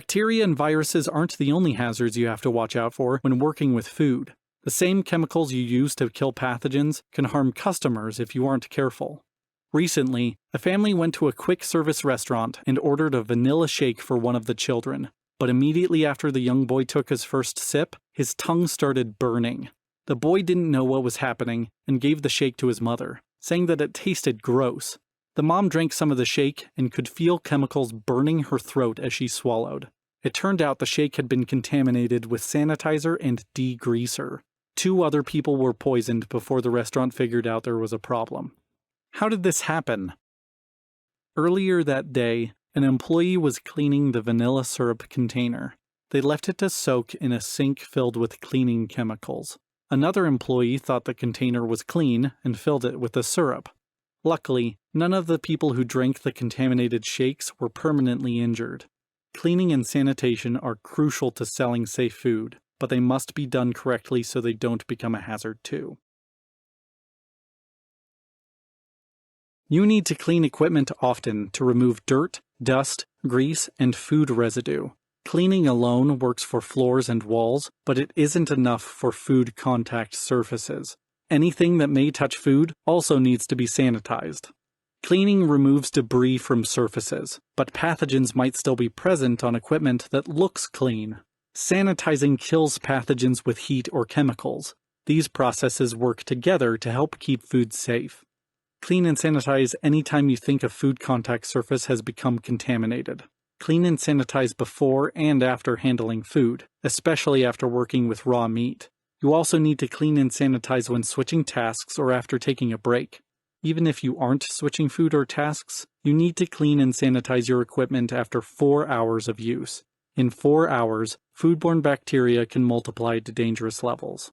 Bacteria and viruses aren't the only hazards you have to watch out for when working with food. The same chemicals you use to kill pathogens can harm customers if you aren't careful. Recently, a family went to a quick service restaurant and ordered a vanilla shake for one of the children, but immediately after the young boy took his first sip, his tongue started burning. The boy didn't know what was happening and gave the shake to his mother, saying that it tasted gross. The mom drank some of the shake and could feel chemicals burning her throat as she swallowed. It turned out the shake had been contaminated with sanitizer and degreaser. 2 other people were poisoned before the restaurant figured out there was a problem. How did this happen? Earlier that day, an employee was cleaning the vanilla syrup container. They left it to soak in a sink filled with cleaning chemicals. Another employee thought the container was clean and filled it with the syrup. Luckily, none of the people who drank the contaminated shakes were permanently injured. Cleaning and sanitation are crucial to selling safe food, but they must be done correctly so they don't become a hazard too. You need to clean equipment often to remove dirt, dust, grease, and food residue. Cleaning alone works for floors and walls, but it isn't enough for food contact surfaces. Anything that may touch food also needs to be sanitized. Cleaning removes debris from surfaces, but pathogens might still be present on equipment that looks clean. Sanitizing kills pathogens with heat or chemicals. These processes work together to help keep food safe. Clean and sanitize anytime you think a food contact surface has become contaminated. Clean and sanitize before and after handling food, especially after working with raw meat. You also need to clean and sanitize when switching tasks or after taking a break. Even if you aren't switching food or tasks, you need to clean and sanitize your equipment after 4 hours of use. In 4 hours, foodborne bacteria can multiply to dangerous levels.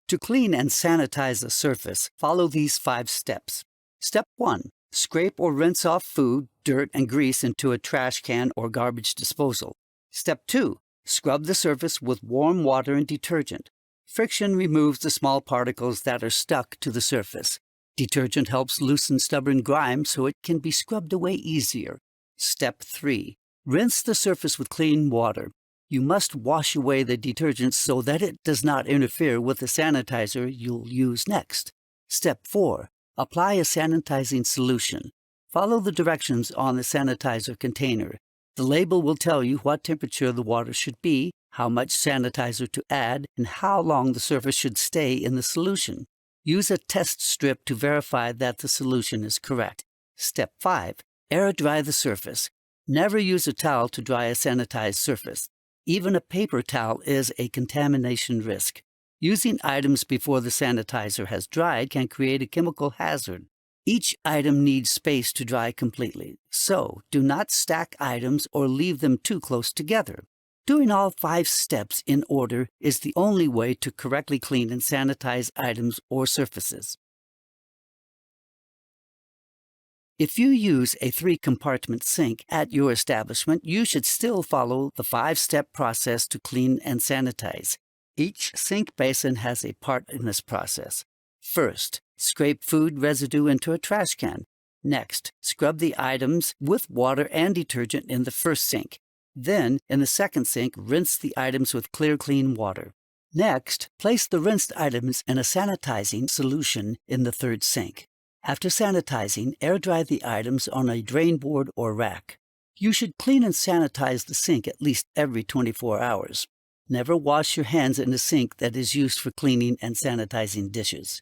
To clean and sanitize a surface, follow these 5 steps. Step 1. Scrape or rinse off food, dirt, and grease into a trash can or garbage disposal. Step 2. Scrub the surface with warm water and detergent. Friction removes the small particles that are stuck to the surface. Detergent helps loosen stubborn grime so it can be scrubbed away easier. Step 3. Rinse the surface with clean water. You must wash away the detergent so that it does not interfere with the sanitizer you'll use next. Step 4. Apply a sanitizing solution. Follow the directions on the sanitizer container. The label will tell you what temperature the water should be, how much sanitizer to add, and how long the surface should stay in the solution. Use a test strip to verify that the solution is correct. Step 5. Air dry the surface. Never use a towel to dry a sanitized surface. Even a paper towel is a contamination risk. Using items before the sanitizer has dried can create a chemical hazard. Each item needs space to dry completely, so do not stack items or leave them too close together. Doing all 5 steps in order is the only way to correctly clean and sanitize items or surfaces. If you use a 3-compartment sink at your establishment, you should still follow the 5-step process to clean and sanitize. Each sink basin has a part in this process. First, scrape food residue into a trash can. Next, scrub the items with water and detergent in the first sink. Then, in the second sink, rinse the items with clear, clean water. Next, place the rinsed items in a sanitizing solution in the third sink. After sanitizing, air dry the items on a drain board or rack. You should clean and sanitize the sink at least every 24 hours. Never wash your hands in a sink that is used for cleaning and sanitizing dishes.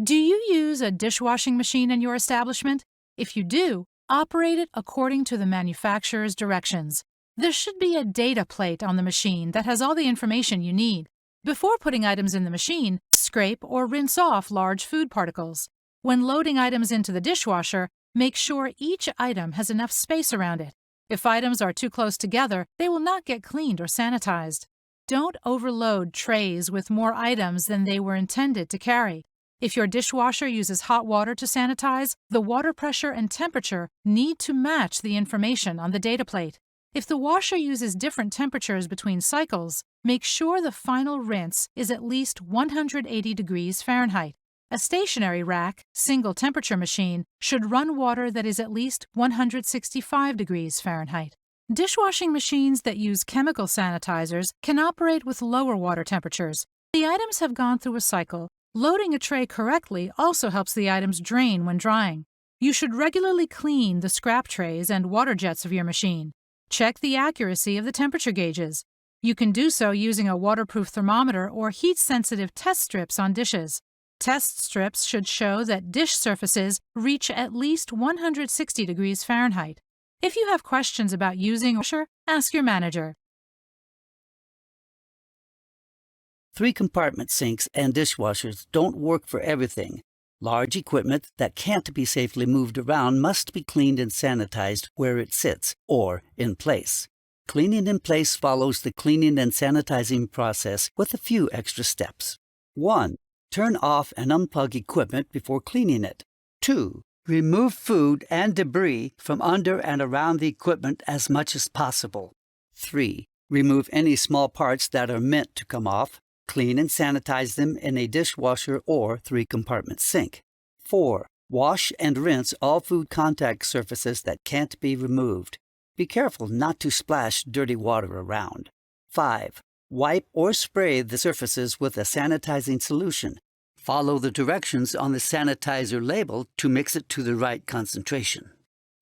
Do you use a dishwashing machine in your establishment? If you do, operate it according to the manufacturer's directions. There should be a data plate on the machine that has all the information you need. Before putting items in the machine, scrape or rinse off large food particles. When loading items into the dishwasher, make sure each item has enough space around it. If items are too close together, they will not get cleaned or sanitized. Don't overload trays with more items than they were intended to carry. If your dishwasher uses hot water to sanitize, the water pressure and temperature need to match the information on the data plate. If the washer uses different temperatures between cycles, make sure the final rinse is at least 180 degrees Fahrenheit. A stationary rack, single temperature machine should run water that is at least 165 degrees Fahrenheit. Dishwashing machines that use chemical sanitizers can operate with lower water temperatures. The items have gone through a cycle. Loading a tray correctly also helps the items drain when drying. You should regularly clean the scrap trays and water jets of your machine. Check the accuracy of the temperature gauges. You can do so using a waterproof thermometer or heat-sensitive test strips on dishes. Test strips should show that dish surfaces reach at least 160 degrees Fahrenheit. If you have questions about using a washer, ask your manager. 3-compartment sinks and dishwashers don't work for everything. Large equipment that can't be safely moved around must be cleaned and sanitized where it sits, or in place. Cleaning in place follows the cleaning and sanitizing process with a few extra steps. 1. Turn off and unplug equipment before cleaning it. 2. Remove food and debris from under and around the equipment as much as possible. 3. Remove any small parts that are meant to come off. Clean and sanitize them in a dishwasher or 3-compartment sink. 4. Wash and rinse all food contact surfaces that can't be removed. Be careful not to splash dirty water around. 5. Wipe or spray the surfaces with a sanitizing solution. Follow the directions on the sanitizer label to mix it to the right concentration.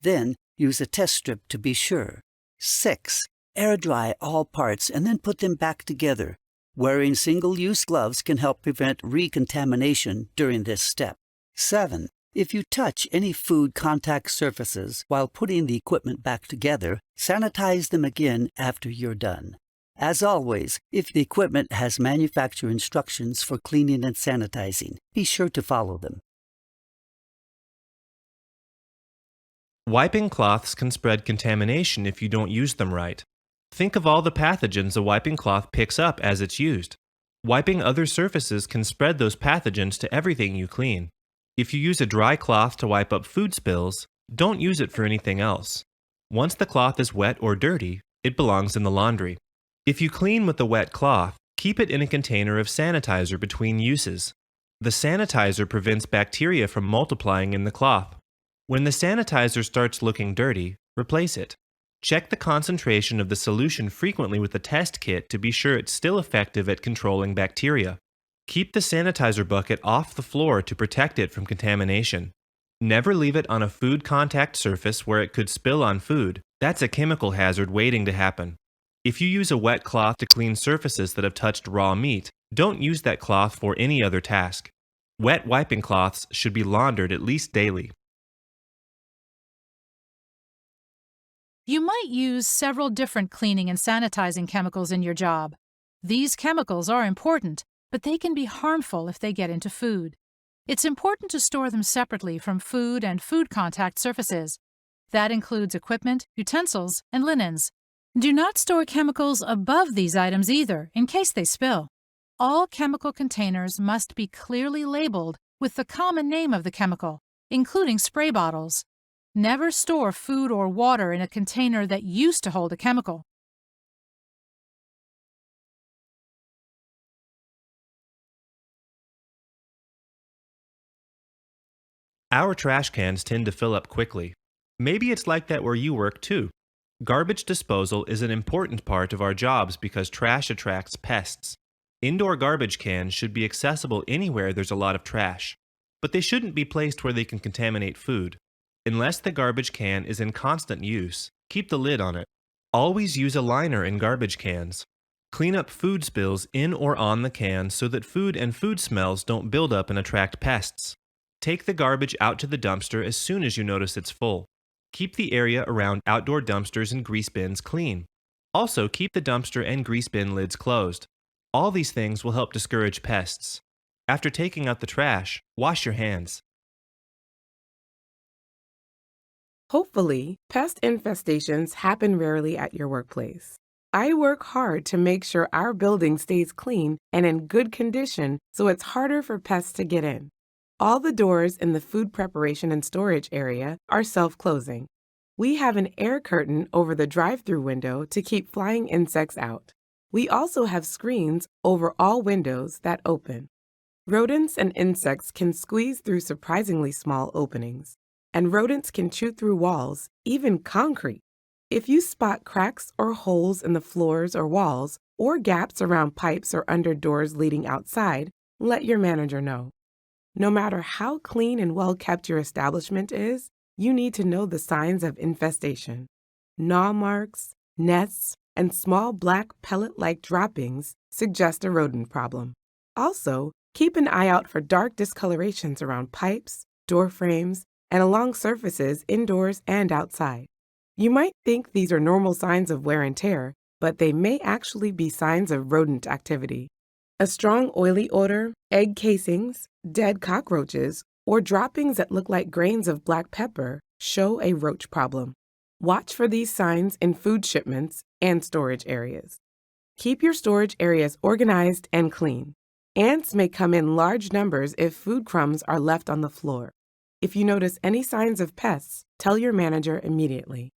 Then, use a test strip to be sure. 6. Air dry all parts and then put them back together. Wearing single-use gloves can help prevent recontamination during this step. 7. If you touch any food contact surfaces while putting the equipment back together, sanitize them again after you're done. As always, if the equipment has manufacturer instructions for cleaning and sanitizing, be sure to follow them. Wiping cloths can spread contamination if you don't use them right. Think of all the pathogens a wiping cloth picks up as it's used. Wiping other surfaces can spread those pathogens to everything you clean. If you use a dry cloth to wipe up food spills, don't use it for anything else. Once the cloth is wet or dirty, it belongs in the laundry. If you clean with a wet cloth, keep it in a container of sanitizer between uses. The sanitizer prevents bacteria from multiplying in the cloth. When the sanitizer starts looking dirty, replace it. Check the concentration of the solution frequently with a test kit to be sure it's still effective at controlling bacteria. Keep the sanitizer bucket off the floor to protect it from contamination. Never leave it on a food contact surface where it could spill on food. That's a chemical hazard waiting to happen. If you use a wet cloth to clean surfaces that have touched raw meat, don't use that cloth for any other task. Wet wiping cloths should be laundered at least daily. You might use several different cleaning and sanitizing chemicals in your job. These chemicals are important, but they can be harmful if they get into food. It's important to store them separately from food and food contact surfaces. That includes equipment, utensils, and linens. Do not store chemicals above these items either, in case they spill. All chemical containers must be clearly labeled with the common name of the chemical, including spray bottles. Never store food or water in a container that used to hold a chemical. Our trash cans tend to fill up quickly. Maybe it's like that where you work too. Garbage disposal is an important part of our jobs because trash attracts pests. Indoor garbage cans should be accessible anywhere there's a lot of trash, but they shouldn't be placed where they can contaminate food. Unless the garbage can is in constant use, keep the lid on it. Always use a liner in garbage cans. Clean up food spills in or on the can so that food and food smells don't build up and attract pests. Take the garbage out to the dumpster as soon as you notice it's full. Keep the area around outdoor dumpsters and grease bins clean. Also, keep the dumpster and grease bin lids closed. All these things will help discourage pests. After taking out the trash, wash your hands. Hopefully, pest infestations happen rarely at your workplace. I work hard to make sure our building stays clean and in good condition so it's harder for pests to get in. All the doors in the food preparation and storage area are self-closing. We have an air curtain over the drive-through window to keep flying insects out. We also have screens over all windows that open. Rodents and insects can squeeze through surprisingly small openings, and rodents can chew through walls, even concrete. If you spot cracks or holes in the floors or walls, or gaps around pipes or under doors leading outside, let your manager know. No matter how clean and well kept your establishment is, you need to know the signs of infestation. Gnaw marks, nests, and small black pellet-like droppings suggest a rodent problem. Also, keep an eye out for dark discolorations around pipes, door frames, and along surfaces indoors and outside. You might think these are normal signs of wear and tear, but they may actually be signs of rodent activity. A strong oily odor, egg casings, dead cockroaches, or droppings that look like grains of black pepper show a roach problem. Watch for these signs in food shipments and storage areas. Keep your storage areas organized and clean. Ants may come in large numbers if food crumbs are left on the floor. If you notice any signs of pests, tell your manager immediately.